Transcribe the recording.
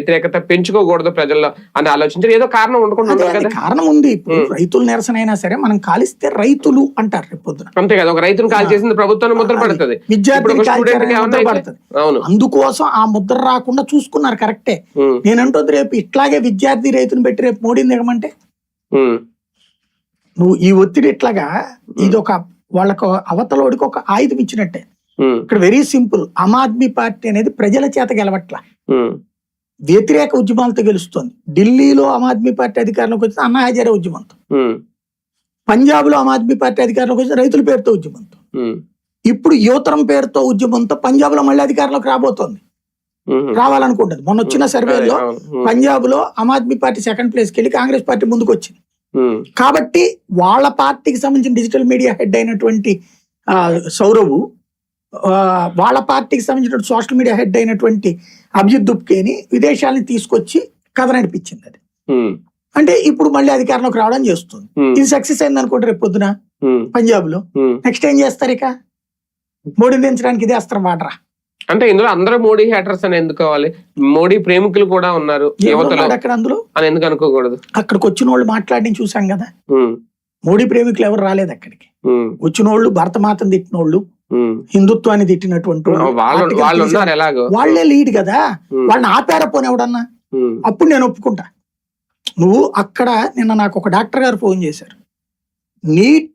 వ్యతిరేకత పెంచుకోకూడదు ప్రజల్లో అని ఆలోచించారు. ఏదో కారణం ఉండకుండా కదా, కారణం ఉంది. ఇప్పుడు రైతుల నిరసన అయినా సరే మనం కాలిస్తే రైతులు అంటారు రేపు పొద్దున, అంతే కదా. ఒక రైతును కాల్ చేసింది ప్రభుత్వాన్ని ముద్ర పడుతుంది, అందుకోసం ఆ ముద్ర రాకుండా చూసుకున్నారు. కరెక్టే. నేనంటుంది రేపు ఇట్లాగే విద్యార్థి రైతును పెట్టి రేపు మోడీని దిగమంటే నువ్వు ఈ ఒత్తిడి ఇట్లాగా ఇది ఒక వాళ్ళకు అవతలోడికి ఒక ఆయుధం ఇచ్చినట్టే. ఇక్కడ very simple, Aam Aadmi party అనేది ప్రజల చేత గెలవట్ల, వ్యతిరేక ఉద్యమాలతో గెలుస్తుంది. ఢిల్లీలో ఆమ్ ఆద్మీ పార్టీ అధికారంలోకి వచ్చిన అన్నా హజారే ఉద్యమంతో, పంజాబ్ లో ఆమ్ ఆద్మీ పార్టీ అధికారంలోకి వచ్చిన రైతుల పేరుతో ఉద్యమంతో, ఇప్పుడు యువతరం పేరుతో ఉద్యమంతో పంజాబ్ లో మళ్ళీ అధికారంలోకి రాబోతోంది, రావాలనుకుంటుంది. మొన్న వచ్చిన సర్వేలో పంజాబ్ లో ఆమ్ ఆద్మీ పార్టీ సెకండ్ ప్లేస్కి వెళ్ళి కాంగ్రెస్ పార్టీ ముందుకు వచ్చింది. కాబట్టి వాళ్ళ పార్టీకి సంబంధించిన డిజిటల్ మీడియా హెడ్ అయినటువంటి సౌరవ్, వాళ్ళ పార్టీకి సంబంధించిన సోషల్ మీడియా హెడ్ అయినటువంటి అభిజిత్ దుప్కేని విదేశాలని తీసుకొచ్చి కథ నడిపించింది. అది అంటే ఇప్పుడు మళ్ళీ అధికారంలోకి రావడం చేస్తుంది. ఇది సక్సెస్ అయింది అనుకుంటే రేపు పొద్దున పంజాబ్ లో నెక్స్ట్ ఏం చేస్తారు? ఇక మోడీని దించడానికి ఇదే అస్త్రం వాడరా? అంటే ఇందులో అందరూ మోడీ హేటర్స్ అని ఎందుకు కావాలి? మోడీ ప్రేమికులు కూడా ఉన్నారు అక్కడ, అందులో అని ఎందుకు అనుకోకూడదు? అక్కడికి వచ్చిన వాళ్ళు మాట్లాడి చూసాం కదా, మోడీ ప్రేమికులు ఎవరు రాలేదు అక్కడికి. వచ్చిన వాళ్ళు భరతమాతను తిట్టిన వాళ్ళు, హిందుత్వాన్ని తిట్టినటువంటి వాళ్ళే లీడ్ కదా. వాళ్ళని ఆపారా పోనీ ఎవడన్నా? అప్పుడు నేను ఒప్పుకుంటా. నువ్వు అక్కడ నిన్న నాకు ఒక డాక్టర్ గారు ఫోన్ చేశారు, నీట్